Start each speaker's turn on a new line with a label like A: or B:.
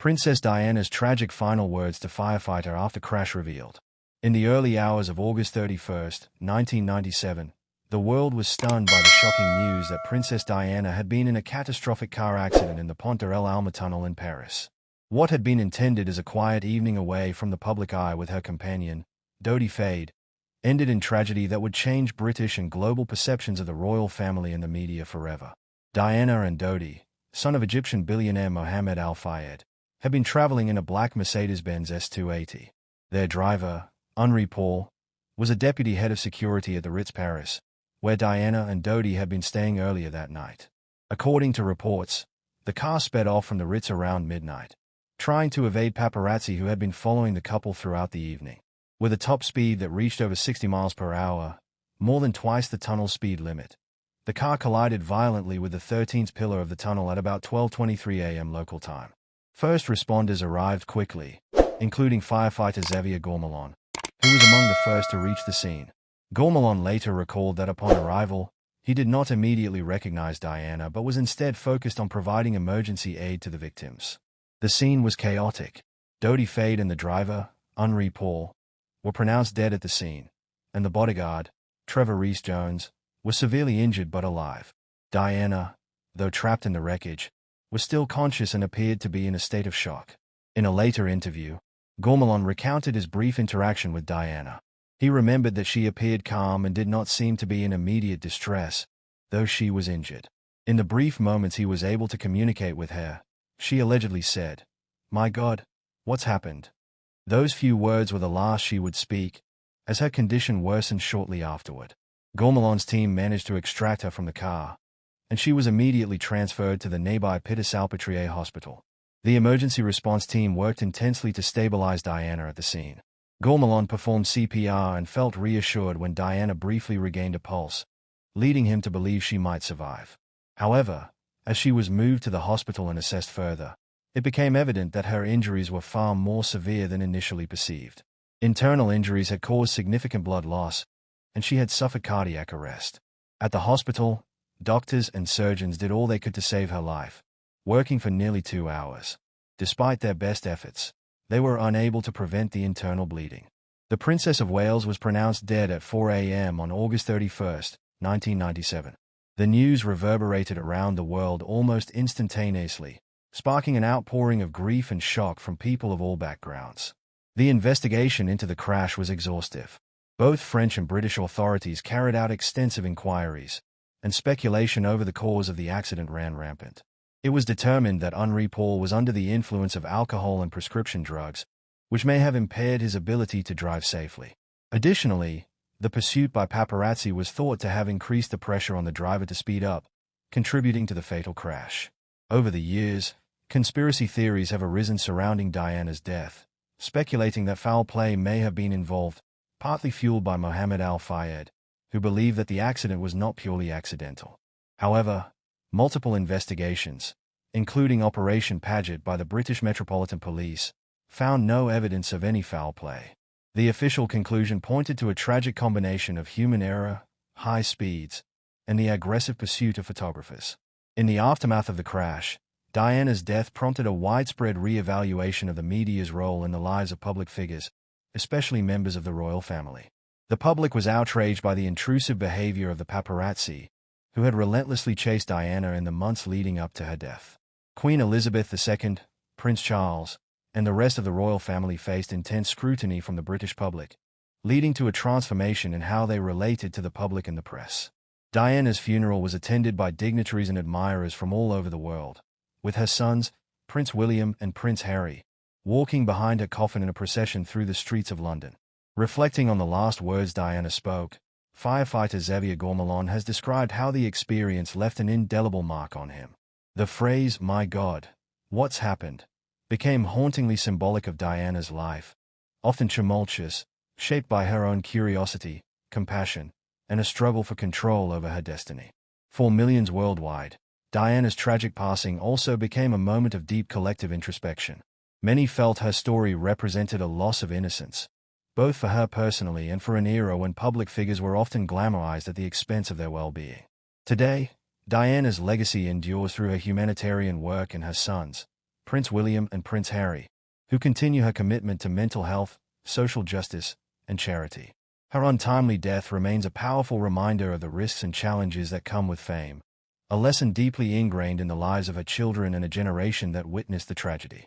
A: Princess Diana's tragic final words to firefighter after crash revealed. In the early hours of August 31st, 1997, the world was stunned by the shocking news that Princess Diana had been in a catastrophic car accident in the Pont de l'Alma tunnel in Paris. What had been intended as a quiet evening away from the public eye with her companion, Dodi Fayed, ended in tragedy that would change British and global perceptions of the royal family and the media forever. Diana and Dodi, son of Egyptian billionaire Mohammed Al Fayed, had been traveling in a black Mercedes-Benz S280. Their driver, Henri Paul, was a deputy head of security at the Ritz Paris, where Diana and Dodi had been staying earlier that night. According to reports, the car sped off from the Ritz around midnight, trying to evade paparazzi who had been following the couple throughout the evening. With a top speed that reached over 60 miles per hour, more than twice the tunnel speed limit, the car collided violently with the 13th pillar of the tunnel at about 12:23 a.m. local time. First responders arrived quickly, including firefighter Xavier Gourmelon, who was among the first to reach the scene. Gourmelon later recalled that upon arrival, he did not immediately recognize Diana but was instead focused on providing emergency aid to the victims. The scene was chaotic. Dodi Fayed and the driver, Henri Paul, were pronounced dead at the scene, and the bodyguard, Trevor Rees-Jones, was severely injured but alive. Diana, though trapped in the wreckage, was still conscious and appeared to be in a state of shock. In a later interview, Gourmelon recounted his brief interaction with Diana. He remembered that she appeared calm and did not seem to be in immediate distress, though she was injured. In the brief moments he was able to communicate with her, she allegedly said, "My God, what's happened?" Those few words were the last she would speak, as her condition worsened shortly afterward. Gourmelon's team managed to extract her from the car, and she was immediately transferred to the nearby Pitti-Salpêtrière hospital. The emergency response team worked intensely to stabilize Diana at the scene. Gourmelon performed CPR and felt reassured when Diana briefly regained a pulse, leading him to believe she might survive. However, as she was moved to the hospital and assessed further, it became evident that her injuries were far more severe than initially perceived. Internal injuries had caused significant blood loss, and she had suffered cardiac arrest. At the hospital, doctors and surgeons did all they could to save her life, working for nearly 2 hours. Despite their best efforts, they were unable to prevent the internal bleeding. The Princess of Wales was pronounced dead at 4 a.m. on August 31st, 1997. The news reverberated around the world almost instantaneously, sparking an outpouring of grief and shock from people of all backgrounds. The investigation into the crash was exhaustive. Both French and British authorities carried out extensive inquiries, and speculation over the cause of the accident ran rampant. It was determined that Henri Paul was under the influence of alcohol and prescription drugs, which may have impaired his ability to drive safely. Additionally, the pursuit by paparazzi was thought to have increased the pressure on the driver to speed up, contributing to the fatal crash. Over the years, conspiracy theories have arisen surrounding Diana's death, speculating that foul play may have been involved, partly fueled by Mohammed Al Fayed, who believed that the accident was not purely accidental. However, multiple investigations, including Operation Paget by the British Metropolitan Police, found no evidence of any foul play. The official conclusion pointed to a tragic combination of human error, high speeds, and the aggressive pursuit of photographers. In the aftermath of the crash, Diana's death prompted a widespread re-evaluation of the media's role in the lives of public figures, especially members of the royal family. The public was outraged by the intrusive behavior of the paparazzi, who had relentlessly chased Diana in the months leading up to her death. Queen Elizabeth II, Prince Charles, and the rest of the royal family faced intense scrutiny from the British public, leading to a transformation in how they related to the public and the press. Diana's funeral was attended by dignitaries and admirers from all over the world, with her sons, Prince William and Prince Harry, walking behind her coffin in a procession through the streets of London. Reflecting on the last words Diana spoke, firefighter Xavier Gourmelon has described how the experience left an indelible mark on him. The phrase, "My God, what's happened?" became hauntingly symbolic of Diana's life, often tumultuous, shaped by her own curiosity, compassion, and a struggle for control over her destiny. For millions worldwide, Diana's tragic passing also became a moment of deep collective introspection. Many felt her story represented a loss of innocence, both for her personally and for an era when public figures were often glamorized at the expense of their well-being. Today, Diana's legacy endures through her humanitarian work and her sons, Prince William and Prince Harry, who continue her commitment to mental health, social justice, and charity. Her untimely death remains a powerful reminder of the risks and challenges that come with fame, a lesson deeply ingrained in the lives of her children and a generation that witnessed the tragedy.